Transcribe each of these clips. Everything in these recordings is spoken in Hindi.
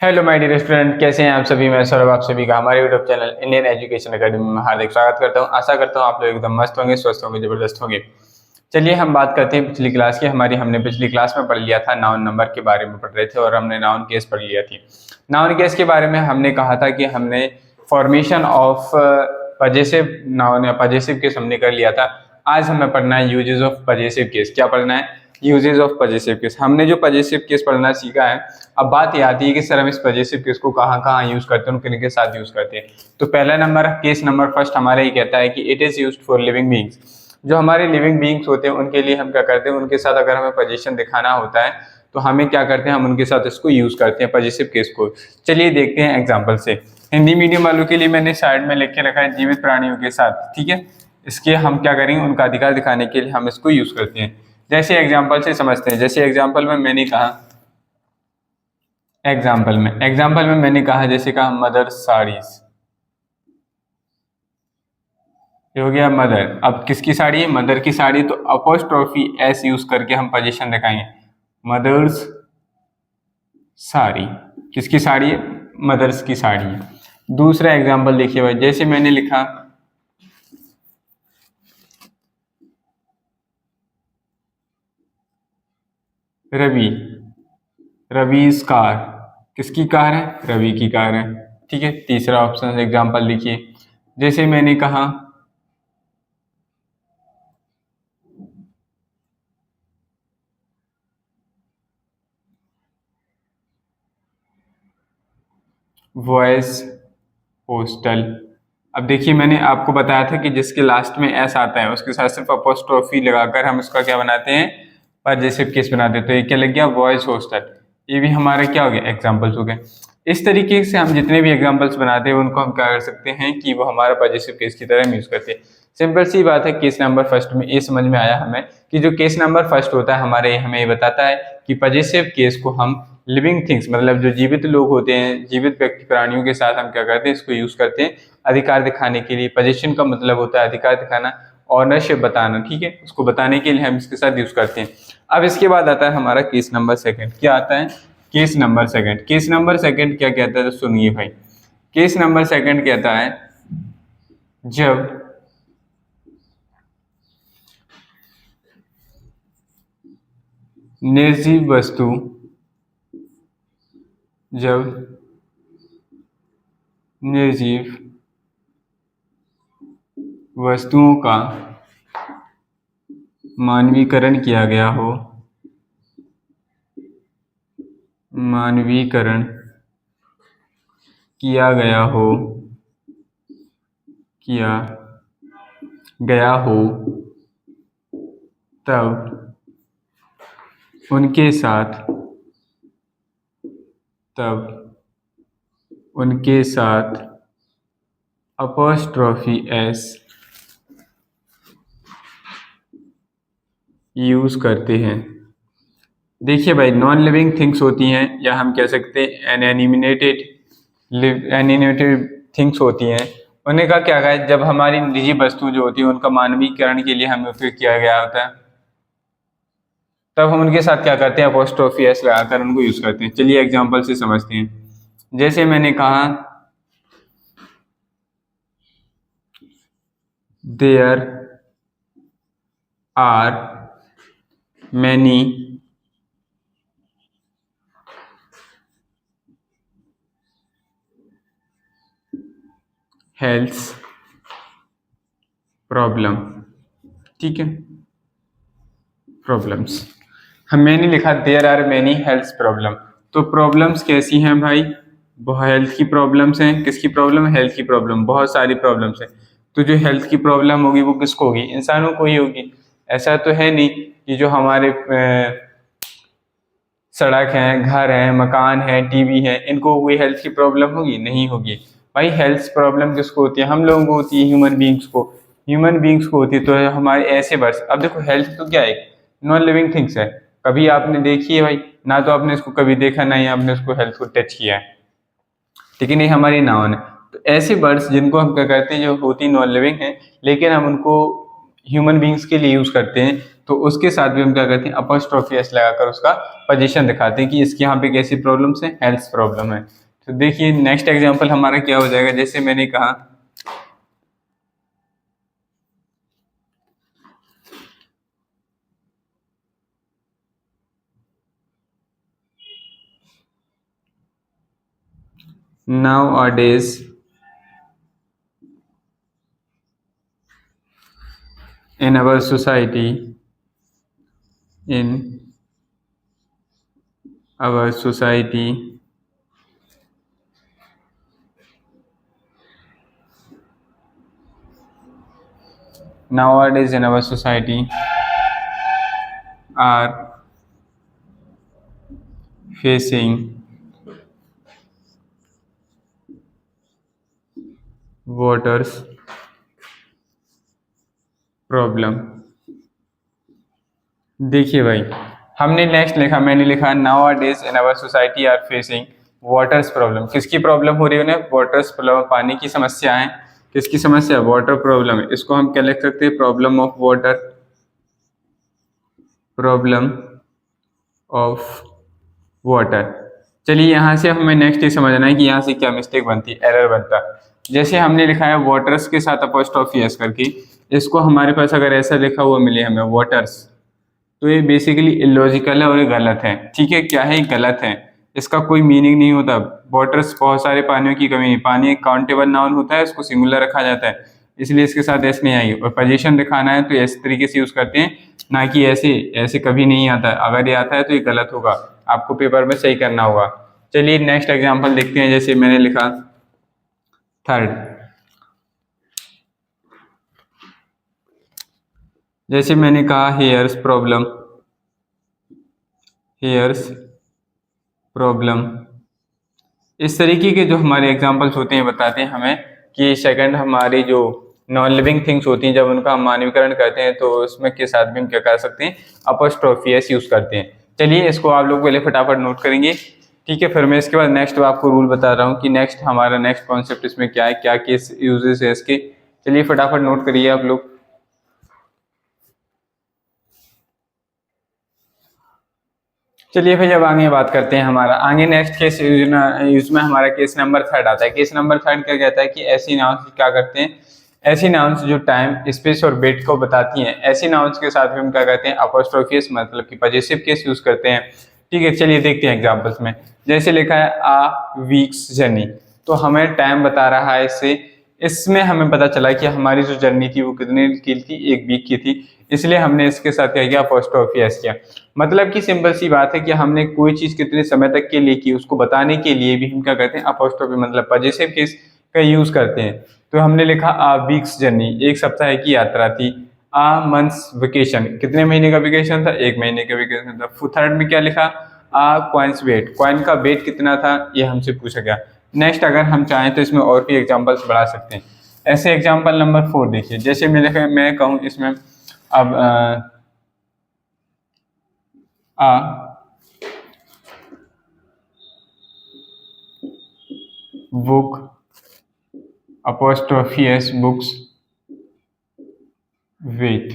हेलो माय डियर स्टूडेंट, कैसे हैं आप सभी। मैं सौरभ आप सभी का हमारे YouTube channel Indian education academy में हार्दिक स्वागत करता हूं। आशा करता हूं आप लोग एकदम मस्त होंगे, स्वस्थ होंगे, जबरदस्त होंगे। चलिए हम बात करते हैं पिछली क्लास की। हमने पिछली क्लास में पढ़ लिया था, नाउन नंबर के बारे में पढ़ रहे थे और हमने नाउन केस पढ़ लिया थी। नाउन केस के बारे में हमने कहा था कि हमने फॉर्मेशन ऑफ पजेसिव नाउन या पजेसिव केस हमने कर लिया था। आज हमें पढ़ना है यूजेस ऑफ पजेसिव केस। क्या पढ़ना है? Uses of possessive case. हमने जो पजेसिव केस पढ़ना सीखा है, अब बात ये आती है कि सर हम इस पजेसिव केस को कहाँ कहाँ यूज करते हैं, किन के साथ यूज करते हैं। तो पहला नंबर केस नंबर फर्स्ट हमारा ये कहता है कि it is used for living beings. जो हमारे लिविंग बीइंग्स होते हैं उनके लिए हम क्या करते हैं, उनके साथ अगर हमें पोजीशन दिखाना होता है तो हमें क्या करते हैं, हम उनके साथ इसको यूज करते हैं पजेसिव केस को। चलिए देखते हैं एग्जाम्पल से। हिंदी मीडियम वालों के लिए मैंने साइड में लिख के रखा है जीवित प्राणियों के साथ, ठीक है। इसके हम क्या करेंगे, उनका अधिकार दिखाने के लिए हम इसको यूज करते हैं। जैसे एग्जाम्पल से समझते हैं। जैसे एग्जाम्पल में मैंने कहा, एग्जाम्पल में मैंने कहा, जैसे कहा मदर साड़ीज, ये हो गया मदर। अब किसकी साड़ी है? मदर की साड़ी। तो अपोस्ट्रोफी एस यूज करके हम पोजीशन दिखाएंगे, मदर्स साड़ी। किसकी साड़ी है? मदर्स की साड़ी है। दूसरा एग्जाम्पल देखिए भाई, जैसे मैंने लिखा रवि, रवीज कार। किसकी कार है? रवि की कार है, ठीक है। तीसरा ऑप्शन एग्जाम्पल लिखिए। जैसे मैंने कहा वॉइस हॉस्टल। अब देखिए मैंने आपको बताया था कि जिसके लास्ट में एस आता है उसके साथ सिर्फ अपोस्ट्रोफी लगाकर हम उसका क्या बनाते हैं, पजेसिव केस बनाते हैं। तो ये क्या लग गया? Voice hostel. ये भी हमारा क्या हो गया? एग्जाम्पल्स हो गए। इस तरीके से हम जितने भी एग्जाम्पल्स बनाते हैं उनको हम क्या कर सकते हैं कि वो हमारा पजेसिव केस की तरह यूज करते हैं। सिंपल सी बात है। केस नंबर फर्स्ट में ये समझ में आया हमें कि जो केस नंबर फर्स्ट होता है हमारे, हमें ये बताता है कि पजेसिव केस को हम लिविंग थिंग्स, मतलब जो जीवित लोग होते हैं, जीवित व्यक्ति प्राणियों के साथ हम क्या करते हैं, इसको यूज करते हैं अधिकार दिखाने के लिए। पोजीशन का मतलब होता है अधिकार दिखाना, ऑनरशिप बताना, ठीक है। उसको बताने के लिए हम इसके साथ यूज करते हैं। अब इसके बाद आता है हमारा केस नंबर सेकंड। क्या आता है? Case number second. Case number second क्या कहता है, तो सुनिए भाई। केस नंबर सेकंड कहता है जब निर्जीव वस्तु, जब निर्जीव वस्तुओं का मानवीकरण किया गया हो, मानवीकरण किया गया हो, किया गया हो, तब उनके साथ, तब उनके साथ अपोस्ट्रोफी एस यूज करते हैं। देखिए भाई, नॉन लिविंग थिंग्स होती हैं, या हम कह सकते हैं एनिमेटेड थिंग्स होती हैं। उन्हें का क्या है, जब हमारी निजी वस्तु जो होती है उनका मानवीकरण के लिए हमें उपयोग किया गया होता है, तब हम उनके साथ क्या करते हैं, अपोस्ट्रोफी एस लगाकर उनको यूज करते हैं। चलिए एग्जांपल से समझते हैं। जैसे मैंने कहा there are many health problem, ठीक है, प्रॉब्लम्स। मैंने लिखा there are many health problem. तो प्रॉब्लम्स कैसी हैं भाई? हेल्थ की प्रॉब्लम्स हैं। किसकी प्रॉब्लम? हेल्थ की प्रॉब्लम। बहुत सारी प्रॉब्लम्स हैं। तो जो हेल्थ की प्रॉब्लम होगी वो किसको होगी? इंसानों को ही होगी। ऐसा तो है नहीं कि जो हमारे सड़क है, घर है, मकान है, टीवी है, इनको कोई हेल्थ की प्रॉब्लम होगी? नहीं होगी। भाई हेल्थ प्रॉब्लम किसको होती है? हम लोगों को होती है, ह्यूमन बींग्स को। ह्यूमन बींग्स को होती है। तो हमारे ऐसे वर्ड्स, अब देखो हेल्थ तो क्या है, नॉन लिविंग थिंग्स है। कभी आपने देखी है भाई? ना तो आपने इसको कभी देखा, ना ही आपने उसको हेल्थ को टच किया है, लेकिन ये हमारी नाउन है। तो ऐसे वर्ड्स जिनको हम क्या करते हैं, जो होती नॉन लिविंग है लेकिन हम उनको ह्यूमन बींग्स के लिए यूज करते हैं, तो उसके साथ भी हम क्या करते हैं, अपॉस्ट्रोफी एस लगाकर उसका पोजीशन दिखाते हैं कि इसके यहाँ पे कैसी प्रॉब्लम्स है, हेल्थ प्रॉब्लम है। तो देखिए नेक्स्ट एग्जांपल हमारा क्या हो जाएगा, जैसे मैंने कहा nowadays in our society nowadays in our society are facing waters problem. देखिए भाई हमने नेक्स्ट लिखा, मैंने लिखा nowadays in our society are facing waters problem. किसकी प्रॉब्लम हो रही है उन्हें, वाटर्स प्रॉब्लम, पानी की समस्या है। किसकी समस्या, वाटर प्रॉब्लम है। इसको हम क्या लिख सकते हैं, problem of water, problem of water. चलिए यहाँ से हमें नेक्स्ट ये समझना है कि यहाँ से क्या मिस्टेक बनती है, एरर बनता है। जैसे हमने लिखा है वाटर्स के साथ अपॉस्ट्रोफी एस करके, इसको हमारे पास अगर ऐसा लिखा हुआ मिले हमें वाटर्स, तो ये बेसिकली इलॉजिकल है और ये गलत है। ठीक है, क्या है, गलत है, इसका कोई मीनिंग नहीं होता। वाटर्स बहुत सारे पानियों की कमी नहीं, पानी एक काउंटेबल नाउन होता है, उसको सिंगुलर रखा जाता है, इसलिए इसके साथ एस नहीं आएगी। और पोजीशन दिखाना है तो इस तरीके से यूज करते हैं, ना कि ऐसे ऐसे कभी नहीं आता है। अगर ये आता है तो ये गलत होगा, आपको पेपर में सही करना होगा। चलिए नेक्स्ट एग्जाम्पल देखते हैं। जैसे मैंने लिखा थर्ड, जैसे मैंने कहा हेयर्स प्रॉब्लम, हेयर्स प्रॉब्लम। इस तरीके के जो हमारे एग्जाम्पल्स होते हैं बताते हैं हमें कि सेकंड हमारी जो नॉन लिविंग थिंग्स होती हैं, जब उनका हम मानवीकरण करते हैं तो उसमें के साथ भी हम क्या कर सकते हैं, अपॉस्ट्रोफी एस यूज करते हैं। चलिए इसको आप लोग पहले फटाफट नोट करेंगे, ठीक है। फिर मैं इसके बाद नेक्स्ट आपको रूल बता रहा हूँ कि नेक्स्ट हमारा नेक्स्ट कॉन्सेप्ट इसमें क्या है, क्या केस यूजेस है इसके। चलिए फटाफट नोट करिए आप लोग। चलिए भाई अब आगे बात करते हैं, हमारा आगे नेक्स्ट केस यूज में हमारा केस नंबर थर्ड आता है। केस नंबर थर्ड क्या कहता है कि ऐसी नाउंस क्या करते हैं, ऐसी नाउंस जो टाइम, स्पेस और वेट को बताती हैं, ऐसी नाउंस के साथ भी हम क्या कहते हैं, अपॉस्ट्रोफी मतलब कि पजेसिव केस यूज करते हैं। ठीक है, चलिए देखते हैं एग्जांपल्स में। जैसे लिखा है आ वीक्स जर्नी, तो हमें टाइम बता रहा है इससे, इसमें हमें पता चला कि हमारी जो जर्नी थी वो कितने की थी, एक वीक की थी, इसलिए हमने इसके साथ क्या किया, अपॉस्ट्रोफी एस किया। मतलब कि सिंपल सी बात है कि हमने कोई चीज कितने समय तक के लिए की उसको बताने के लिए भी हम क्या करते हैं, अपॉस्ट्रोफी मतलब पजेसिव केस का यूज करते हैं। तो हमने लिखा आ वीक्स जर्नी, एक सप्ताह की यात्रा थी। आ मंथ्स वेकेशन, कितने महीने का वेकेशन था, एक महीने का वेकेशन था। थर्ड में क्या लिखा, आ कॉइन्स वेट, कॉइन का वेट कितना था, ये हमसे पूछा गया। नेक्स्ट अगर हम चाहें तो इसमें और भी एग्जांपल्स बढ़ा सकते हैं। ऐसे एग्जांपल नंबर 4 देखिए, जैसे मैं कहूँ इसमें अब book apostrophe s book's weight.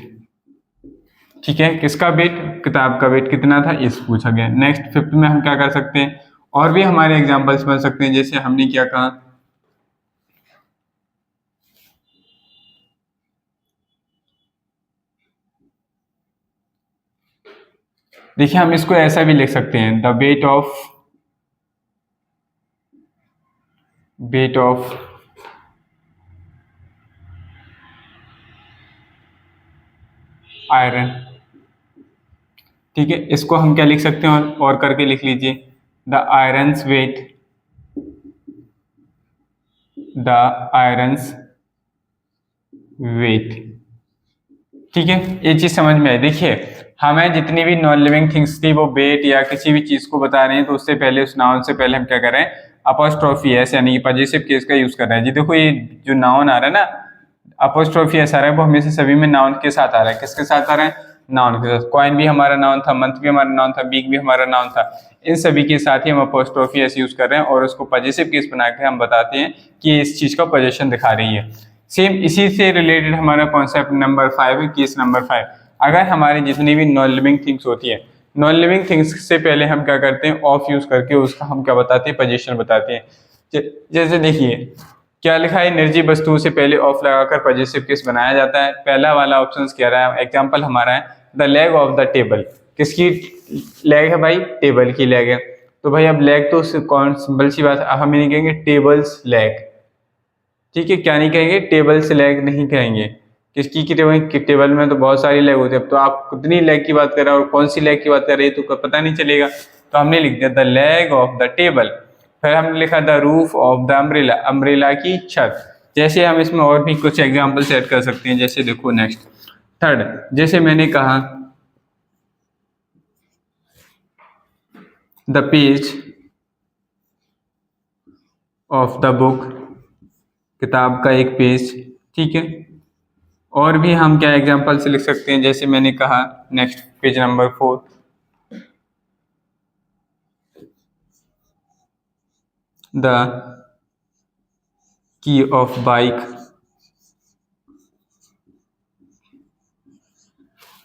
ठीक है, किसका वेट, किताब का वेट कितना था, इस पूछा गया। नेक्स्ट फिफ्थ में हम क्या कर सकते हैं, और भी हमारे एग्जांपल्स बन सकते हैं। जैसे हमने क्या कहा, देखिए हम इसको ऐसा भी लिख सकते हैं, द वेट ऑफ आयरन। ठीक है, इसको हम क्या लिख सकते हैं, और करके लिख लीजिए, the iron's weight, the iron's weight. ठीक है, ये चीज समझ में आई। देखिए हमें जितनी भी नॉन लिविंग थिंग्स थी वो वेट या किसी भी चीज को बता रहे हैं, तो उससे पहले उस नाउन से पहले हम क्या कर रहे हैं, अपॉस्ट्रोफी एस यानी कि पजेसिव केस का यूज कर रहे हैं। जी देखो ये जो नाउन आ रहा है ना, अपॉस्ट्रोफी एस आ रहा है, वो हमेशा सभी में नाउन के साथ आ रहा है। किसके साथ आ रहा है, नाउन के साथ। कॉइन भी हमारा नाउन था, मंथ भी हमारा नाउन था, वीक भी हमारा नाउन था, इन सभी के साथ ही हम अपॉस्ट्रोफी एस यूज कर रहे हैं और उसको पजेसिव केस बना के हम बताते हैं कि इस चीज का पोजीशन दिखा रही है। सेम इसी से रिलेटेड हमारा कॉन्सेप्ट नंबर 5 है, केस नंबर 5। अगर हमारे जितनी भी नॉन लिविंग थिंग्स होती है, नॉन लिविंग थिंग्स से पहले हम क्या करते हैं, ऑफ यूज करके उसका हम क्या बताते हैं, पोजीशन बताते हैं। जैसे देखिए क्या लिखा है, निर्जीव वस्तुओं से पहले ऑफ लगाकर पॉजिटिव केस बनाया जाता है। पहला वाला ऑप्शन कह रहा है, एग्जांपल हमारा है the leg of the table. किसकी लेग है भाई, टेबल की लेग है। तो भाई अब लेग तो कौन सिंपल सी बात है, अब हम ये नहीं कहेंगे टेबल्स लेग, ठीक है, क्या नहीं कहेंगे, टेबल्स लेग नहीं कहेंगे। किसकी की टेबल, टेबल में तो बहुत सारी लेग होती है, अब तो आप कितनी लेग की बात कर रहे हैं और कौन सी लेग की बात कर रहे हैं तो पता नहीं चलेगा। तो हमने लिख दिया the leg of the table. फिर हमने लिखा the roof of the umbrella, umbrella की छत। जैसे हम इसमें और भी कुछ एग्जाम्पल सेट कर सकते हैं, जैसे देखो नेक्स्ट थर्ड, जैसे मैंने कहा the page of the book, किताब का एक पेज, ठीक है। और भी हम क्या एग्जाम्पल से लिख सकते हैं, जैसे मैंने कहा next page number 4 the key of bike,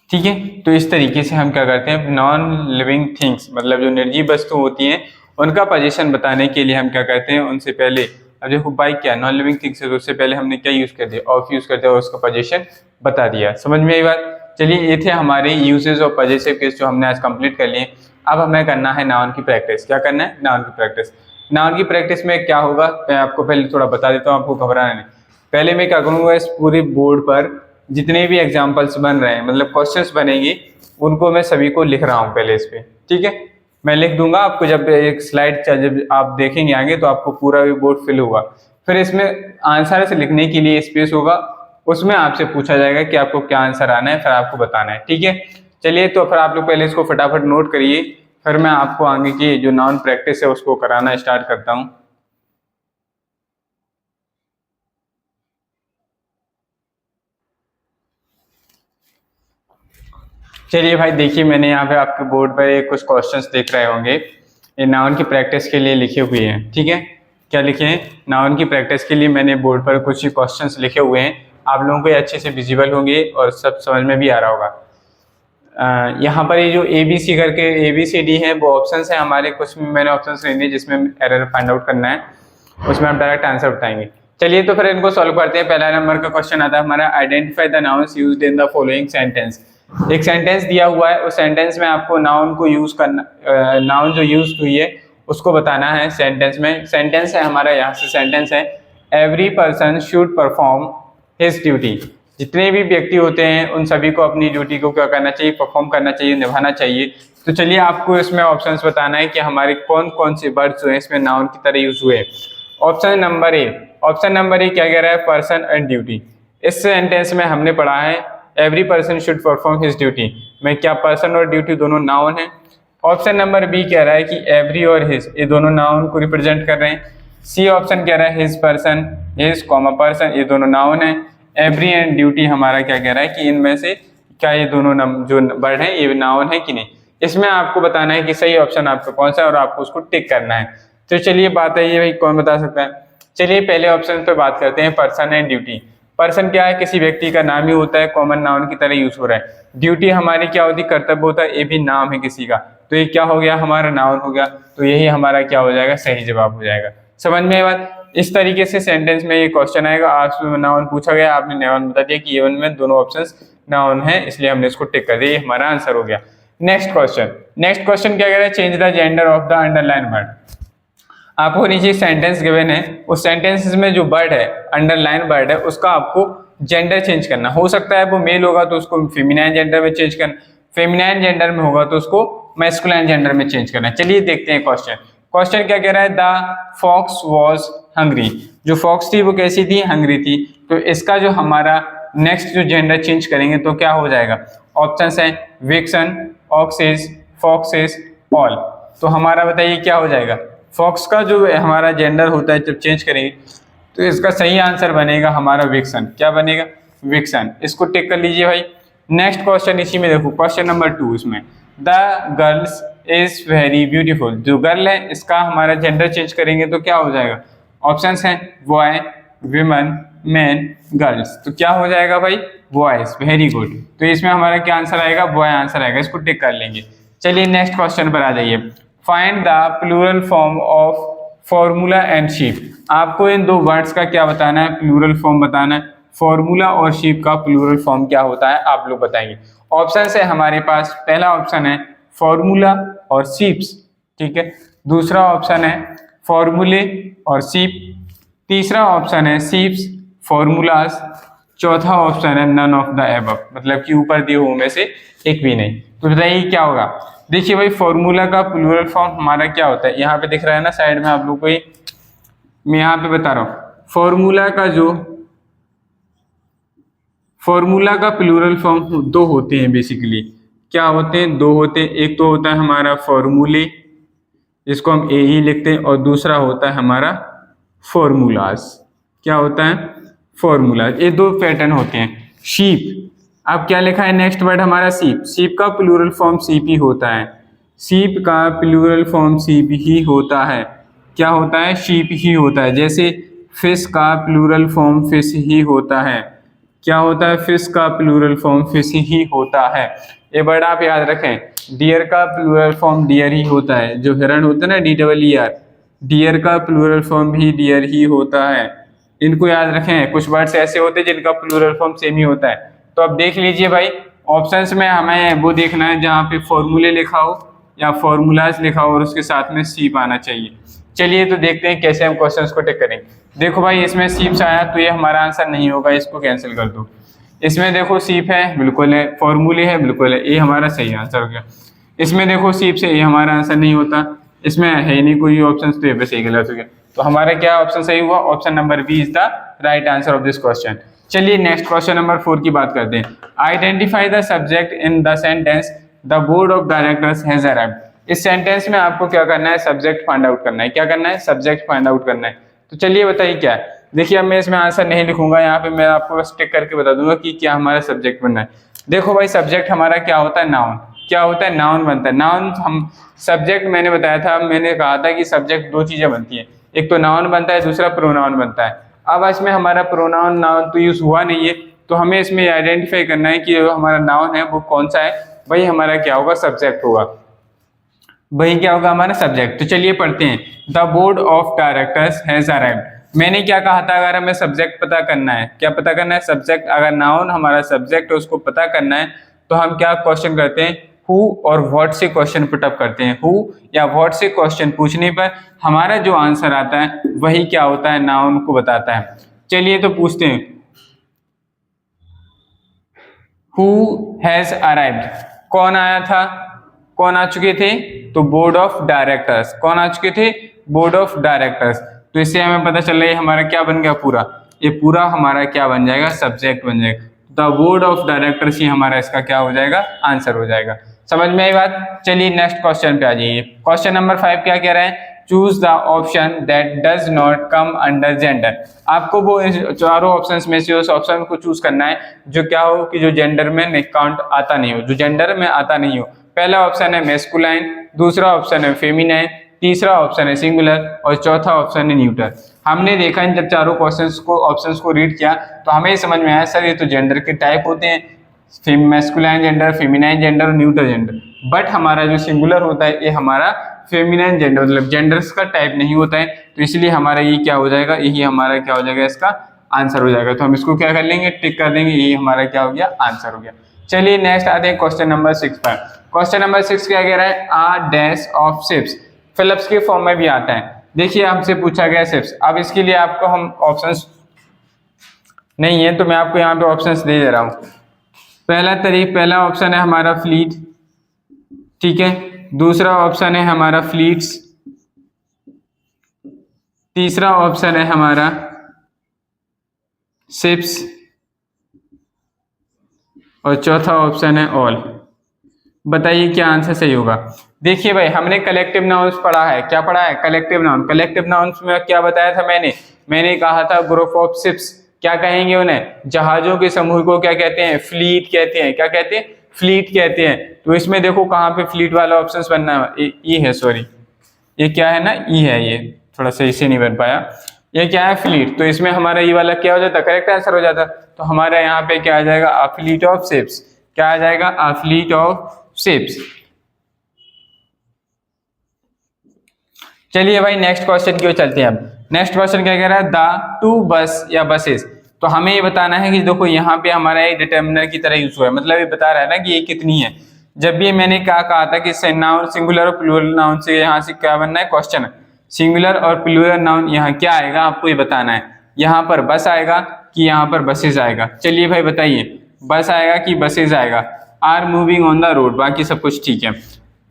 ठीक है। तो इस तरीके से हम क्या करते हैं, नॉन लिविंग थिंग्स मतलब जो निर्जीव वस्तु होती हैं उनका पोजीशन बताने के लिए हम क्या करते हैं, उनसे पहले, अब देखो बाइक क्या नॉन लिविंग थिंग्स है, तो उससे पहले हमने क्या यूज कर दिया, ऑफ यूज कर दिया और उसका पोजीशन बता दिया। समझ में आई बात। चलिए ये थे हमारे यूजेज ऑफ पॉजिटिव केस जो हमने आज कंप्लीट कर लिए। अब हमें करना है नाउन की प्रैक्टिस। क्या करना है, नाउन की प्रैक्टिस। नाउन की प्रैक्टिस में क्या होगा, मैं आपको पहले थोड़ा बता देता हूँ, आपको घबराना नहीं। पहले मैं क्या करूँगा, इस पूरे बोर्ड पर जितने भी एग्जाम्पल्स बन रहे हैं मतलब क्वेश्चंस बनेंगे उनको मैं सभी को लिख रहा हूँ पहले इस पे, ठीक है। मैं लिख दूंगा आपको, जब एक स्लाइड जब आप देखेंगे आगे तो आपको पूरा भी बोर्ड फिल होगा। फिर इसमें आंसर से लिखने के लिए स्पेस होगा, उसमें आपसे पूछा जाएगा कि आपको क्या आंसर आना है, फिर आपको बताना है, ठीक है। चलिए तो फिर आप लोग पहले इसको फटाफट नोट करिए, फिर मैं आपको आगे की जो नाउन प्रैक्टिस है उसको कराना स्टार्ट करता हूँ। चलिए भाई देखिए, मैंने यहाँ पे आपके बोर्ड पर एक कुछ क्वेश्चंस देख रहे होंगे, ये नाउन की प्रैक्टिस के लिए लिखे हुए हैं, ठीक है। क्या लिखे हैं, नाउन की प्रैक्टिस के लिए मैंने बोर्ड पर कुछ क्वेश्चंस लिखे हुए हैं। आप लोगों को ये अच्छे से विजिबल होंगे और सब समझ में भी आ रहा होगा। यहाँ पर ये जो ABC करके ABCD है वो ऑप्शंस है हमारे, कुछ मैंने ऑप्शंस लेने जिसमें एरर फाइंड आउट करना है, उसमें आप डायरेक्ट आंसर बताएंगे। चलिए तो फिर इनको सॉल्व करते हैं। पहला नंबर का क्वेश्चन आता है हमारा, identify the nouns used in the following sentence. एक सेंटेंस दिया हुआ है, उस सेंटेंस में आपको नाउन को यूज करना, नाउन जो यूज हुई है उसको बताना है सेंटेंस में। सेंटेंस है हमारा, यहाँ से सेंटेंस है, every person should perform his duty. जितने भी व्यक्ति होते हैं उन सभी को अपनी ड्यूटी को क्या करना चाहिए, परफॉर्म करना चाहिए, निभाना चाहिए। तो चलिए आपको इसमें ऑप्शंस बताना है कि हमारे कौन कौन से वर्ड्स जो है इसमें नाउन की तरह यूज हुए। Option number A, option number A क्या कह रहा है, पर्सन एंड ड्यूटी। इस सेंटेंस में हमने पढ़ा है every person should perform his duty में क्या पर्सन और ड्यूटी दोनों नाउन है। ऑप्शन नंबर बी कह रहा है कि एवरी और हिज ये दोनों नाउन को रिप्रेजेंट कर रहे हैं। सी ऑप्शन कह रहा है his person, his comma person ये दोनों नाउन है। एवरी एंड ड्यूटी हमारा क्या कह रहा है कि इनमें से क्या ये दोनों जो वर्ड है ये नाउन है कि नहीं। इसमें आपको बताना है कि सही ऑप्शन आपका कौन सा है और आपको उसको टिक करना है। तो चलिए बात है ये भाई कौन बता सकता है। चलिए पहले ऑप्शन पे बात करते हैं, पर्सन एंड ड्यूटी। पर्सन क्या है, किसी व्यक्ति का नाम ही होता है, कॉमन नाउन की तरह यूज हो रहा है। ड्यूटी हमारी क्या होती है, कर्तव्य होता है, ये भी नाम है किसी का, तो ये क्या हो गया हमारा नाउन हो गया। तो यही हमारा क्या हो जाएगा, सही जवाब हो जाएगा। समझ में बात। इस तरीके से सेंटेंस में ये क्वेश्चन आएगा, आपसे नाउन पूछा गया, आपने नाउन बता दिया कि ये में दोनों ऑप्शंस नाउन है, इसलिए हमने इसको टिक कर दिया, ये हमारा आंसर हो गया। नेक्स्ट क्वेश्चन क्या कह रहा है, change the gender of the underline word. आपको नीचे सेंटेंस गिवन है, उस सेंटेंसेस में जो वर्ड है, अंडरलाइन वर्ड है, उसका आपको जेंडर चेंज करना। हो सकता है वो मेल होगा तो उसको फेमिनाइन जेंडर में चेंज करना, फेमिनाइन जेंडर में होगा तो उसको मैस्कुलाइन जेंडर में चेंज करना। चलिए देखते हैं क्वेश्चन क्या कह रहा है, द फॉक्स वॉज हंग्री। जो फॉक्स थी वो कैसी थी, हंग्री थी। तो इसका जो हमारा नेक्स्ट जो जेंडर चेंज करेंगे तो क्या हो जाएगा, ऑप्शन है विक्सन, ऑक्सेस, फॉक्सेस, ऑल। तो हमारा बताइए क्या हो जाएगा, फॉक्स का जो हमारा जेंडर होता है जब चेंज करेंगे तो इसका सही आंसर बनेगा हमारा विक्सन। क्या बनेगा, विक्सन। इसको टिक कर लीजिए भाई। नेक्स्ट क्वेश्चन इसी में देखो, क्वेश्चन नंबर 2, इसमें the girls is very beautiful. जो गर्ल है इसका हमारा जेंडर चेंज करेंगे तो क्या हो जाएगा, ऑप्शंस हैं बॉय, विमेन, मैन, गर्ल्स। तो क्या हो जाएगा भाई, बॉयज, वेरी गुड। तो इसमें हमारा क्या आंसर आएगा, बॉय आंसर आएगा, इसको टिक कर लेंगे। चलिए नेक्स्ट क्वेश्चन पर आ जाइए। Find the plural form of formula and sheep. आपको इन दो वर्ड्स का क्या बताना है, प्लूरल फॉर्म बताना है। फॉर्मूला और शीप का प्लूरल फॉर्म क्या होता है आप लोग बताएंगे। ऑप्शन है हमारे पास, पहला ऑप्शन है फॉर्मूला और शीप्स, ठीक है। दूसरा ऑप्शन है फॉर्मूले और शीप। तीसरा ऑप्शन है शीप्स फॉर्मूलाज। चौथा ऑप्शन है नन ऑफ द एबव, मतलब कि ऊपर दिए हुए में से एक भी नहीं। तो बताइए क्या होगा। देखिए भाई फॉर्मूला का प्लूरल फॉर्म हमारा क्या होता है, यहाँ पे दिख रहा है ना साइड में आप लोग को, मैं यहाँ पे बता रहा हूँ। फॉर्मूला का प्लूरल फॉर्म दो होते हैं बेसिकली। क्या होते हैं, दो होते हैं। एक तो होता है हमारा फॉर्मूले, जिसको हम ए ही लिखते हैं, और दूसरा होता है हमारा फॉर्मूलाज। क्या होता है, फॉर्मूलाज। ये दो पैटर्न होते हैं। शीप, अब क्या लिखा है नेक्स्ट वर्ड हमारा शीप। शीप का प्लूरल फॉर्म शीप ही होता है। शीप का प्लूरल फॉर्म शीप ही होता है। क्या होता है, शीप ही होता है। जैसे फिश का प्लूरल फॉर्म फिश ही होता है। क्या होता है, फिश का प्लूरल फॉर्म फिश ही होता है। ये वर्ड आप याद रखें। डियर का प्लूरल फॉर्म डियर ही होता है। जो हिरण होता है ना, DEER, डियर का प्लूरल फॉर्म भी डियर ही होता है। इनको याद रखें। कुछ वर्ड्स ऐसे होते हैं जिनका प्लूरल फॉर्म सेम ही होता है। तो अब देख लीजिए भाई, ऑप्शंस में हमें वो देखना है जहाँ पे फॉर्मूले लिखा हो या फॉर्मूलाज लिखा हो और उसके साथ में शीप आना चाहिए। चलिए तो देखते हैं कैसे हम क्वेश्चंस को टिक करेंगे। देखो भाई इसमें शीप्स आया तो ये हमारा आंसर नहीं होगा, इसको कैंसिल कर दो। इसमें देखो शीप है, बिल्कुल है। फॉर्मूले है, बिल्कुल है। ये हमारा सही आंसर हो गया। इसमें देखो शीप से, ये हमारा आंसर नहीं होता। इसमें है नहीं कोई ऑप्शन, तो ये भी सही गलत हो गया। तो हमारा क्या ऑप्शन सही हुआ, option number B is the right answer of this question. चलिए नेक्स्ट क्वेश्चन नंबर 4 की बात करते हैं। Identify the subject in the sentence the board of directors has arrived. इस सेंटेंस में आपको क्या करना है, सब्जेक्ट फाइंड आउट करना है। क्या करना है, सब्जेक्ट फाइंड आउट करना है। तो चलिए बताइए क्या है। देखिए अब मैं इसमें आंसर नहीं लिखूंगा, यहाँ पे मैं आपको बस टिक करके बता दूंगा कि क्या हमारा सब्जेक्ट बनना है। देखो भाई सब्जेक्ट हमारा क्या होता है, नाउन। क्या होता है, नाउन बनता है। नाउन हम सब्जेक्ट, मैंने बताया था, मैंने कहा था कि सब्जेक्ट दो चीजें बनती है, एक तो नाउन बनता है, दूसरा प्रोनाउन बनता है। अब इसमें हमारा प्रोनाउन नाउन तो यूज हुआ नहीं है, तो हमें इसमें आइडेंटिफाई करना है कि जो हमारा नाउन है वो कौन सा है। वही हमारा क्या होगा, सब्जेक्ट होगा। वही क्या होगा, हमारा सब्जेक्ट। तो चलिए पढ़ते हैं। The board of directors has arrived. मैंने क्या कहा था, अगर हमें सब्जेक्ट पता करना है, क्या पता करना है, सब्जेक्ट। अगर नाउन हमारा सब्जेक्ट है उसको पता करना है तो हम क्या क्वेश्चन करते हैं, हु और व्हाट से क्वेश्चन पुटअप करते हैं। हु या व्हाट से क्वेश्चन पूछने पर हमारा जो आंसर आता है वही क्या होता है, नाउन को बताता है। चलिए तो पूछते हैं, हु हैज अराइव्ड, कौन आया था, कौन आ चुके थे, तो बोर्ड ऑफ डायरेक्टर्स। कौन आ चुके थे, बोर्ड ऑफ डायरेक्टर्स। तो इससे हमें पता चल रहा है हमारा क्या बन गया, पूरा ये पूरा हमारा क्या बन जाएगा, सब्जेक्ट बन जाएगा। द बोर्ड ऑफ डायरेक्टर्स ही हमारा इसका क्या हो जाएगा, आंसर हो जाएगा। समझ में आई बात। चलिए नेक्स्ट क्वेश्चन पे आ जाइए। क्वेश्चन नंबर 5 क्या कह रहा है, choose the option that does not come under gender. आपको वो चारों ऑप्शंस में से उस ऑप्शन को चूज करना है जो क्या हो, कि जो जेंडर में काउंट आता नहीं हो, जो जेंडर में आता नहीं हो। पहला ऑप्शन है मेस्कुलाइन, दूसरा ऑप्शन है फेमिनाइन, तीसरा ऑप्शन है सिंगुलर और चौथा ऑप्शन है न्यूटर। हमने देखा इन जब चारों क्वेश्चंस को, ऑप्शंस को रीड किया तो हमें समझ में आया सर ये तो जेंडर के टाइप होते हैं, मैस्कुलाइन जेंडर, फेमिनाइन जेंडर और न्यूटर जेंडर। बट हमारा जो सिंगुलर होता है ये हमारा फेमिनाइन जेंडर, मतलब जेंडर्स का टाइप नहीं होता है। तो इसलिए हमारा ये क्या हो जाएगा, यही हमारा क्या हो जाएगा, इसका आंसर हो जाएगा। तो हम इसको क्या कर लेंगे, टिक कर देंगे, यही हमारा क्या हो गया, आंसर हो गया। चलिए नेक्स्ट आते हैं क्वेश्चन नंबर 6 पर। क्वेश्चन नंबर 6 क्या कह रहा है, आ डैश ऑफ शिप्स। फिलिप्स के फॉर्म में भी आता है। देखिए हमसे पूछा गया शिप्स। अब इसके लिए आपको हम ऑप्शंस नहीं है तो मैं आपको यहाँ पे ऑप्शंस दे रहा हूँ। पहला ऑप्शन है हमारा फ्लीट, ठीक है। दूसरा ऑप्शन है हमारा फ्लीट्स, तीसरा ऑप्शन है हमारा शिप्स और चौथा ऑप्शन है ऑल। बताइए क्या आंसर सही होगा। देखिए भाई हमने कलेक्टिव नाउन्स पढ़ा है। क्या पढ़ा है, कलेक्टिव नाउन। कलेक्टिव नाउन्स में क्या बताया था मैंने कहा था ग्रुप ऑफ शिप्स। क्या कहेंगे उन्हें, जहाजों के समूह को क्या कहते हैं, फ्लीट कहते हैं। क्या कहते हैं, फ्लीट कहते हैं। तो इसमें देखो कहाँ पे फ्लीट वाला ऑप्शन बनना है, ई है, सॉरी ये क्या है ना, ई है, ये थोड़ा सही से नहीं बन पाया। ये क्या है, फ्लीट, तो इसमें हमारा ये वाला क्या हो जाता, करेक्ट आंसर हो जाता। तो हमारा यहाँ पे क्या आ जाएगा, अ फ्लीट ऑफ शिप्स, क्या आ जाएगा, अ फ्लीट ऑफ शिप्स। चलिए भाई नेक्स्ट क्वेश्चन की ओर चलते हैं। अब नेक्स्ट क्वेश्चन क्या कह रहा है, द टू बस या बसेस, तो हमें ये बताना है कि देखो यहाँ पे हमारा एक डिटर्मिनर की तरह यूज हुआ है, मतलब ये बता रहा है ना कि ये कितनी है। जब भी मैंने क्या कहा था कि नाउन सिंगुलर और प्लूरल नाउन से यहाँ से क्या बनना है क्वेश्चन, सिंगुलर और प्लूरल नाउन यहाँ क्या आएगा आपको ये बताना है। यहाँ पर बस आएगा कि यहाँ पर बसेज आएगा, चलिए भाई बताइए, बस आएगा कि बसेज आएगा। Are moving on the road, बाकी सब कुछ ठीक है।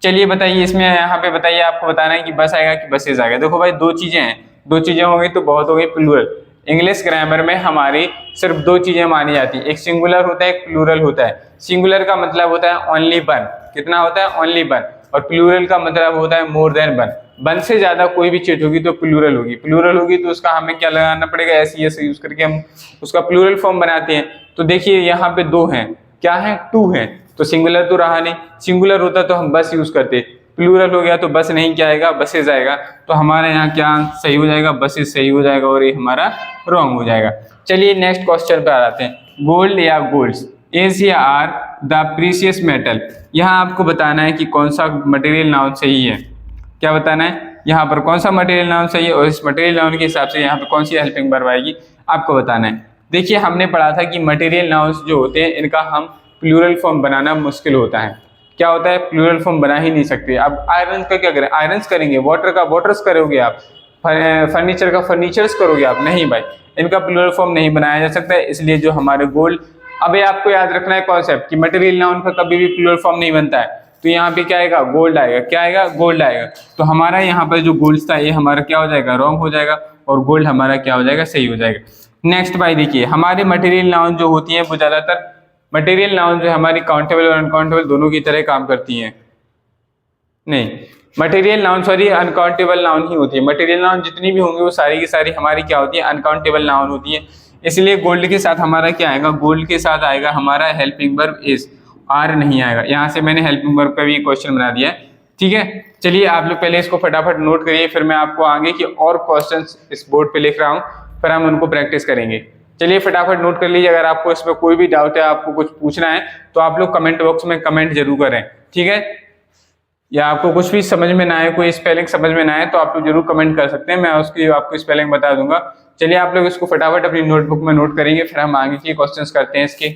चलिए बताइए इसमें यहाँ पे बताइए, आपको बताना है कि बस आएगा कि बसेज आएगा। देखो भाई दो चीजें हैं, दो चीजें हो गई तो बहुत हो गई प्लूरल। इंग्लिश ग्रामर में हमारी सिर्फ दो चीजें मानी जाती है, एक सिंगुलर होता है एक प्लूरल होता है। सिंगुलर का मतलब होता है ओनली वन, कितना होता है, ओनली वन, और प्लूरल का मतलब होता है मोर देन वन। वन से ज्यादा कोई भी चीज होगी तो प्लूरल होगी, प्लूरल होगी तो उसका हमें क्या लगाना पड़ेगा, ऐसी ऐसे यूज करके हम उसका प्लूरल फॉर्म बनाते हैं। तो देखिए यहाँ पे दो हैं, क्या है, टू है, तो सिंगुलर तो रहा नहीं, सिंगुलर होता तो हम बस यूज करते, प्लूरल हो गया तो बस नहीं, क्या आएगा, बसेज आएगा। तो हमारे यहाँ क्या सही हो जाएगा, बसेज सही हो जाएगा, और ये हमारा रॉन्ग हो जाएगा। चलिए नेक्स्ट क्वेश्चन पे आ जाते हैं, गोल्ड या गोल्ड्स इज या आर द प्रीशियस मेटल, यहाँ आपको बताना है कि कौन सा मटेरियल नाउन सही है। क्या बताना है, यहाँ पर कौन सा मटेरियल नाउन सही है, और इस मटेरियल नाउन के हिसाब से यहाँ पर कौन सी हेल्पिंग वर्ब आएगी आपको बताना है। देखिए हमने पढ़ा था कि मटेरियल नाउन्स जो होते हैं इनका हम प्लूरल फॉर्म बनाना मुश्किल होता है। क्या होता है, प्लूरल फॉर्म बना ही नहीं सकते। अब आयरन का क्या करें, आयरन्स करेंगे, वाटर का वाटर्स करोगे आप, फर्नीचर का फर्नीचर्स करोगे आप, नहीं भाई, इनका प्लूरल फॉर्म नहीं बनाया जा सकता है। इसलिए जो हमारे गोल्ड, अब आपको याद रखना है कॉन्सेप्ट कि मटेरियल नाउन का कभी भी प्लूरल फॉर्म नहीं बनता है, तो यहाँ पे क्या आएगा, गोल्ड आएगा, क्या आएगा, गोल्ड आएगा। तो हमारा यहाँ पर जो गोल्ड था ये हमारा क्या हो जाएगा, रॉन्ग हो जाएगा, और गोल्ड हमारा क्या हो जाएगा, सही हो जाएगा। नेक्स्ट भाई देखिए, हमारे मटेरियल नाउन जो होती है वो ज्यादातर मटेरियल नाउन जो हमारी काउंटेबल और अनकाउंटेबल दोनों की तरह काम करती हैं, नहीं, material noun sorry uncountable noun ही होती है। मटेरियल नाउन जितनी भी होंगी वो सारी की सारी हमारी क्या होती है, अनकाउंटेबल नाउन होती है। इसलिए गोल्ड के साथ हमारा क्या आएगा, गोल्ड के साथ आएगा हमारा हेल्पिंग वर्ब इज, आर नहीं आएगा। यहाँ से मैंने हेल्पिंग वर्ब का भी क्वेश्चन बना दिया है, ठीक है। चलिए आप लोग पहले इसको फटाफट नोट करिए, फिर मैं आपको आगे की और क्वेश्चंस इस बोर्ड पे लिख रहा हूँ, फिर हम उनको प्रैक्टिस करेंगे। चलिए फटाफट नोट कर लीजिए। अगर आपको इसमें कोई भी डाउट है, आपको कुछ पूछना है, तो आप लोग कमेंट बॉक्स में कमेंट जरूर करें, ठीक है। या आपको कुछ भी समझ में ना आए, कोई स्पेलिंग समझ में ना आए, तो आप लोग जरूर कमेंट कर सकते हैं, मैं उसकी आपको स्पेलिंग बता दूंगा। चलिए आप लोग इसको फटाफट अपनी नोटबुक में नोट करेंगे, फिर हम आगे के क्वेश्चंस करते हैं इसके।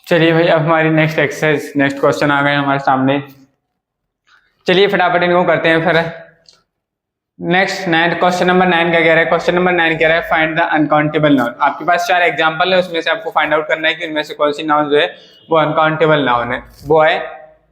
चलिए भाई अब हमारी नेक्स्ट एक्सरसाइज, नेक्स्ट क्वेश्चन आ गए हमारे सामने। चलिए फटाफट इनको करते हैं फिर। नेक्स्ट क्वेश्चन नंबर 9 क्या कह रहा है, क्वेश्चन नंबर 9 कह रहा है फाइंड द अनकाउंटेबल नाउन। आपके पास 4 एग्जांपल है, उसमें से आपको फाइंड आउट करना है कि उनमें से कौन सी नाउन जो है वो अनकाउंटेबल नाउन है। Boy,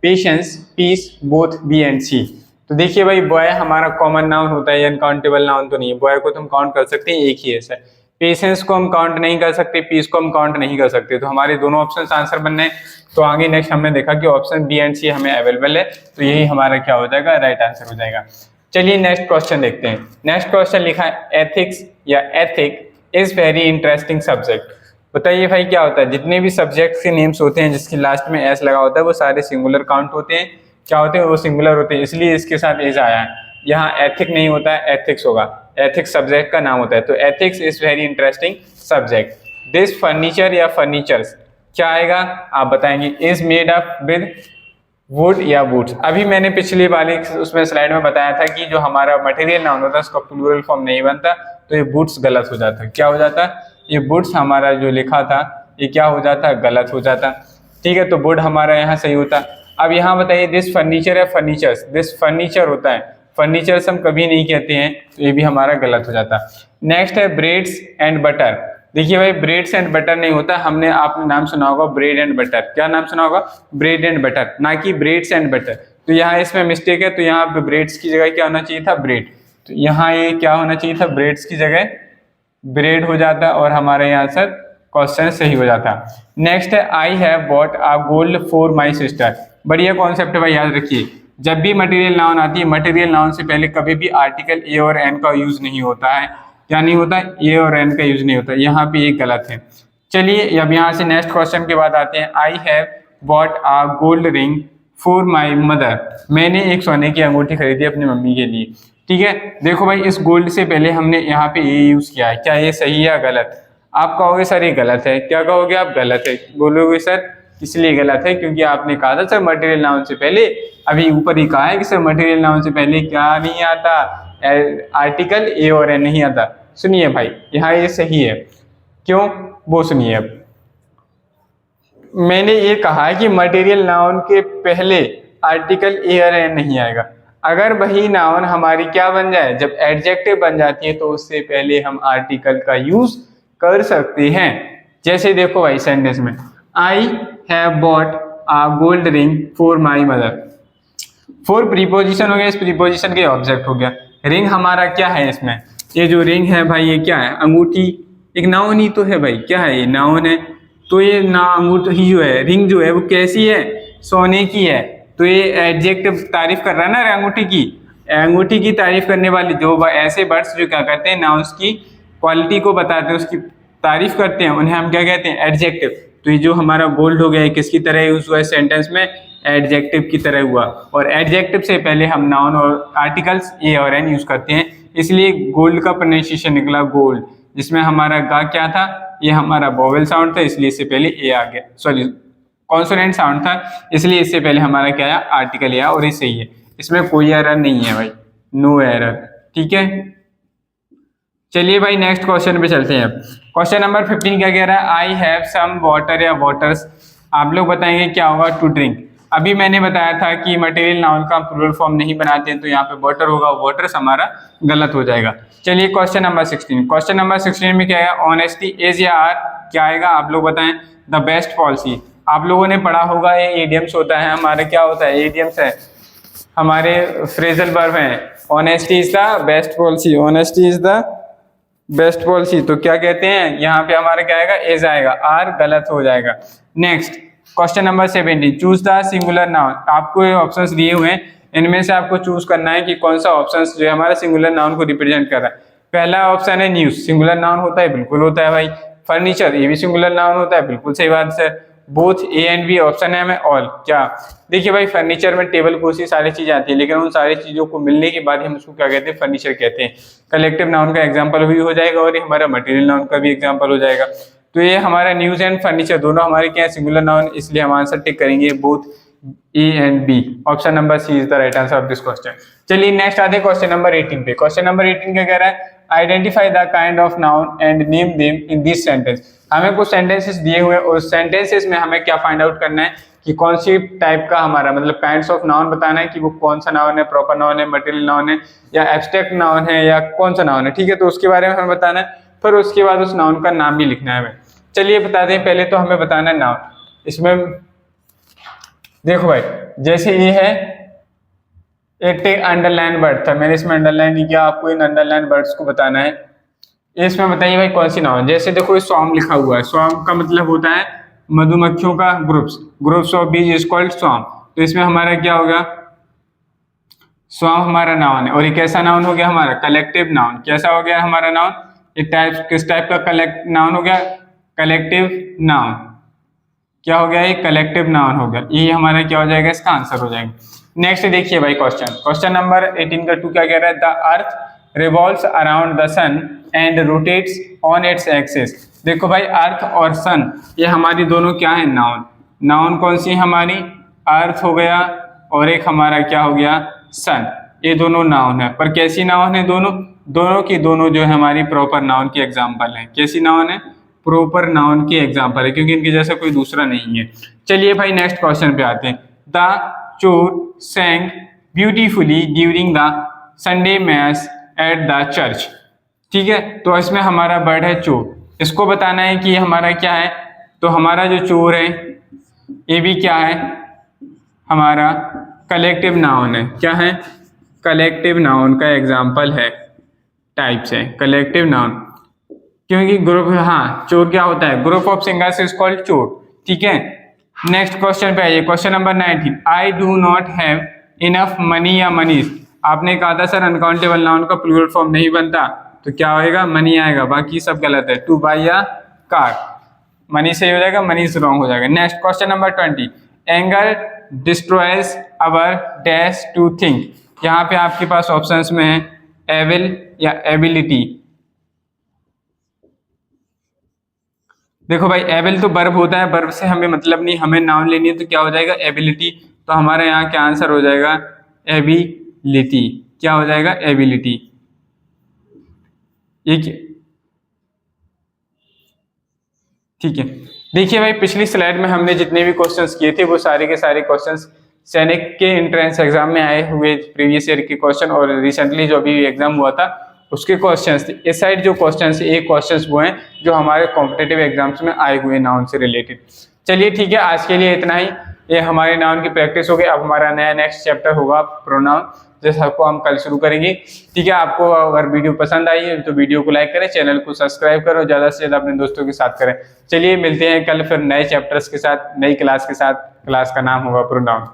patience, peace, both, B and C. तो देखिए भाई बॉय हमारा कॉमन नाउन होता है, ये अनकाउंटेबल नाउन तो नहीं है। बॉय को तो हम काउंट कर सकते हैं, एक ही ऐसा है। पेशेंस को हम काउंट नहीं कर सकते, पीस को हम काउंट नहीं कर सकते। तो हमारे दोनों ऑप्शन आंसर बनने हैं। तो आगे नेक्स्ट हमने देखा कि ऑप्शन बी एंड सी हमें अवेलेबल है, तो यही हमारा क्या हो जाएगा, राइट आंसर हो जाएगा। चलिए नेक्स्ट क्वेश्चन देखते हैं। नेक्स्ट क्वेश्चन लिखा है एथिक्स या ethic is very interesting subject. बताइए भाई क्या होता है, जितने भी सब्जेक्ट के नेम्स होते हैं जिसके लास्ट में एस लगा होता है वो सारे सिंगुलर काउंट होते हैं, क्या होते हैं, वो सिंगुलर होते हैं, इसलिए इसके साथ एज आया है। यहाँ एथिक नहीं होता है, एथिक्स होगा, एथिक्स सब्जेक्ट का नाम होता है। तो ethics is very interesting subject. This furniture या फर्नीचर्स क्या आएगा आप बताएंगे, is made up with would या वुड्स। अभी मैंने पिछली वाली उसमें स्लाइड में बताया था कि जो हमारा मटेरियल नाउन होता है उसका प्लूरल फॉर्म नहीं बनता, तो ये वुड्स गलत हो जाता। क्या हो जाता, ये वुड्स हमारा जो लिखा था ये क्या हो जाता, गलत हो जाता, ठीक है। तो वुड हमारा यहाँ सही होता। अब यहाँ बताइए दिस फर्नीचर या फर्नीचर्स, दिस फर्नीचर होता है, फर्नीचर्स हम कभी नहीं कहते हैं, तो ये भी हमारा गलत हो जाता। नेक्स्ट है ब्रेड्स एंड बटर। देखिए भाई ब्रेड्स एंड बटर नहीं होता, हमने आपने नाम सुना होगा ब्रेड एंड बटर। क्या नाम सुना होगा, ब्रेड एंड बटर, ना कि ब्रेड्स एंड बटर। तो यहाँ इसमें मिस्टेक है, तो यहाँ पे ब्रेड्स की जगह क्या होना चाहिए था, ब्रेड। तो यहाँ ये क्या होना चाहिए था, ब्रेड्स की जगह ब्रेड हो जाता, और हमारे यहाँ सर क्वेश्चन सही हो जाता। नेक्स्ट है I have bought a gold for my sister. बढ़िया कॉन्सेप्ट है भाई, याद रखिए जब भी मटेरियल नाउन आती है, मटेरियल नाउन से पहले कभी भी आर्टिकल ए और एन का यूज नहीं होता है। क्या नहीं होता, ए और एन का यूज नहीं होता, यहाँ पे ये गलत है। चलिए अब यहाँ से नेक्स्ट क्वेश्चन के बाद आते हैं। I have bought a gold ring for my mother, मैंने एक सोने की अंगूठी खरीदी अपनी मम्मी के लिए। ठीक है, देखो भाई इस गोल्ड से पहले हमने यहाँ पे ए यूज किया है, क्या ये सही है या गलत? आप कहोगे सर ये गलत है, क्या कहोगे आप? गलत है। बोलोगे सर इसलिए गलत है क्योंकि आपने कहा था सर मटेरियल नाउन से पहले, अभी ऊपर ही कहा है कि सर मटेरियल नाउन से पहले क्या नहीं आता? आर्टिकल ए और एन नहीं आता। सुनिए भाई यहाँ ये सही है, क्यों वो सुनिए। अब मैंने ये कहा है कि मटेरियल नाउन के पहले आर्टिकल ए और एन नहीं आएगा। अगर वही नाउन हमारी क्या बन जाए, जब एडजेक्टिव बन जाती है, तो उससे पहले हम आर्टिकल का यूज कर सकते हैं। जैसे देखो भाई सेंटेंस में, I have bought a gold ring for my mother. For preposition हो गया, इस प्रीपोजिशन के ऑब्जेक्ट हो गया। रिंग हमारा क्या है इसमें, ये जो रिंग है भाई ये क्या है? अंगूठी, एक नाउन ही तो है भाई, क्या है ये? नाउन है। तो ये ना अंगूठी जो है, रिंग जो है वो कैसी है? सोने की है। तो ये एडजेक्टिव तारीफ कर रहा है ना अंगूठी की। अंगूठी की तारीफ करने वाले जो ऐसे वर्ड्स जो क्या करते हैं, नाउन्स की क्वालिटी को बताते हैं, उसकी तारीफ करते हैं, उन्हें हम क्या कहते हैं? एडजेक्टिव। तो ये जो हमारा गोल्ड हो गया है किसकी तरह यूज हुआ है सेंटेंस में? एडजेक्टिव की तरह हुआ। और एडजेक्टिव से पहले हम नाउन और आर्टिकल्स ए और एन यूज करते हैं, इसलिए गोल्ड का प्रोनाउंसिएशन निकला गोल्ड, जिसमें हमारा गा क्या था? ये हमारा वोवेल साउंड था, इसलिए इससे पहले ए आ गया, सॉरी कॉन्सोनेंट साउंड था, इसलिए इससे पहले हमारा क्या आया? आर्टिकल आया, और ये सही है, इसमें कोई एरर नहीं है भाई, नो एरर। ठीक है, चलिए भाई नेक्स्ट क्वेश्चन पे चलते हैं। अब क्वेश्चन नंबर 15 क्या कह रहा है? आई हैव सम वाटर या वाटर्स, आप लोग बताएंगे क्या होगा? To drink. अभी मैंने बताया था कि मटेरियल नाउन का प्लूरल फॉर्म नहीं बनाते हैं, तो यहाँ पे वाटर होगा, वाटर्स हमारा गलत हो जाएगा। चलिए क्वेश्चन नंबर 16, क्वेश्चन नंबर 16 में क्या है? ऑनेस्टी इज या आर, क्या आएगा आप लोग बताएं? The best policy. आप लोगों ने पढ़ा होगा ये इडियम्स होता है हमारा, क्या होता है? इडियम्स है हमारे, फ्रेजल वर्ब है। Honesty is the best policy, honesty is the best policy, तो क्या कहते हैं? यहाँ पे हमारा क्या आएगा? एज आएगा, आर गलत हो जाएगा। Next question number 17, choose the singular noun. आपको ये ऑप्शंस दिए हुए हैं, इनमें से आपको चूज करना है कि कौन सा ऑप्शन जो है हमारा सिंगुलर नाउन को रिप्रेजेंट कर रहा है। पहला ऑप्शन है न्यूज, सिंगुलर नाउन होता है? बिल्कुल होता है भाई। फर्नीचर, ये भी सिंगुलर नाउन होता है? बिल्कुल सही बात है। Both A and B, option है में ऑल। क्या? देखिए भाई फर्नीचर में टेबल कुर्सी सारी चीजें आती है, लेकिन उन सारी चीजों को मिलने के बाद हम उसको क्या कहते हैं? फर्नीचर कहते हैं। कलेक्टिव नाउन का एग्जांपल भी हो जाएगा, और ये हमारा मटेरियल नाउन का भी एग्जांपल हो जाएगा। तो ये हमारा न्यूज एंड फर्नीचर दोनों हमारे क्या है? सिंगुलर नाउन, इसलिए हम आंसर टिक करेंगे both A and B. Option number C is the right answer of this question. चलिए नेक्स्ट आते हैं क्वेश्चन नंबर 18 पे। क्वेश्चन नंबर 18 क्या कह रहा है? Identify the kind of noun and name them in this sentence. हमें कुछ सेंटेंसेस दिए हुए हैं, और सेंटेंसेस में हमें क्या फाइंड आउट करना है कि कौन सी टाइप का हमारा मतलब काइंड्स ऑफ नाउन बताना है, कि वो कौन सा नाउन है, प्रॉपर नाउन है, मटेरियल नाउन है, या एब्स्ट्रैक्ट नाउन है, या कौन सा नाउन है। ठीक है, तो उसके बारे में हमें बताना है, फिर उसके बाद उस नाउन का नाम भी लिखना है हमें। चलिए बता दें, पहले तो हमें बताना है नाउन। इसमें देखो भाई, जैसे ये है एक अंडरलाइन वर्ड था, मैंने इसमें अंडरलाइन नहीं किया, आपको इन अंडरलाइन वर्ड्स को बताना है। इसमें बताइए भाई कौन सी नाउन। जैसे देखो स्वार्म लिखा हुआ है, स्वार्म का मतलब होता है मधुमक्खियों का ग्रुप्स, ग्रुप्स ऑफ बीज इज कॉल्ड स्वार्म। तो इसमें हमारा क्या होगा? स्वार्म हमारा नाउन है, और ये कैसा नाउन हो गया हमारा? Collective noun. कैसा हो गया हमारा नाउन? एक टाइप, किस टाइप का कलेक्ट नाउन हो गया? Collective noun. क्या हो गया? ये कलेक्टिव नाउन हो गया। ये हमारा क्या हो जाएगा? इसका आंसर हो जाएगा। नेक्स्ट देखिए भाई क्वेश्चन नंबर 18 का 2 क्या कह रहा है? The earth revolves around the sun and rotates on its axis. देखो भाई अर्थ और सन ये हमारी दोनों क्या है? नाउन। नाउन कौन सी हमारी? अर्थ हो गया, और एक हमारा क्या हो गया? सन। ये दोनों नाउन है, पर कैसी नाउन है? दोनों दोनों की दोनों जो है हमारी प्रॉपर नाउन की एग्जाम्पल है। कैसी नाउन है? प्रॉपर नाउन की एग्जाम्पल है, क्योंकि इनके जैसा कोई दूसरा नहीं है। चलिए भाई नेक्स्ट क्वेश्चन पे आते हैं। द चोर sang beautifully during the Sunday mass at the church। ठीक है, तो इसमें हमारा वर्ड है चोर। इसको बताना है कि हमारा क्या है? तो हमारा जो चोर है ये भी क्या है? हमारा कलेक्टिव नाउन है। क्या है? कलेक्टिव नाउन का एग्जाम्पल है, टाइप्स है कलेक्टिव नाउन, क्योंकि ग्रुप, हाँ चोर क्या होता है? Group of singers is called चोर। ठीक है, नेक्स्ट क्वेश्चन पे आइए। Question number 19, I do not have enough money या मनीज। आपने कहा था सर अनकाउंटेबल नाउन का प्लूरल फॉर्म नहीं बनता, तो क्या होएगा? मनी आएगा, बाकी सब गलत है। टू बाई या कार, मनी सही हो जाएगा, मनी रॉन्ग हो जाएगा। Next question number 20, anger destroys our dash to think. यहाँ पे आपके पास ऑप्शंस में है एबल या एबिलिटी। देखो भाई एबल तो वर्ब होता है, वर्ब से हमें मतलब नहीं, हमें नाउन लेनी है तो क्या हो जाएगा एबिलिटी। तो हमारे यहाँ क्या आंसर हो जाएगा एबिलिटी। क्या हो जाएगा एबिलिटी। ठीक है। देखिए भाई पिछली स्लाइड में हमने जितने भी क्वेश्चंस किए थे वो सारे के सारे क्वेश्चंस सैनिक के एंट्रेंस एग्जाम में आए हुए प्रीवियस ईयर के क्वेश्चन और रिसेंटली जो अभी एग्जाम हुआ था उसके क्वेश्चंस थे। इस साइड जो क्वेश्चंस एक क्वेश्चंस वो हैं जो हमारे कॉम्पिटेटिव एग्जाम्स में आए हुए नाउन से रिलेटेड। चलिए ठीक है, आज के लिए इतना ही। ये हमारे नाउन की प्रैक्टिस हो गई। अब हमारा नया नेक्स्ट चैप्टर होगा प्रोनाउन, जैसा को हम कल शुरू करेंगे। ठीक है, आपको अगर वीडियो पसंद आई है तो वीडियो को लाइक करें, चैनल को सब्सक्राइब करो, ज्यादा से ज्यादा अपने दोस्तों के साथ करें। चलिए मिलते हैं कल फिर नए चैप्टर्स के साथ, नई क्लास के साथ। क्लास का नाम होगा प्रोनाउन।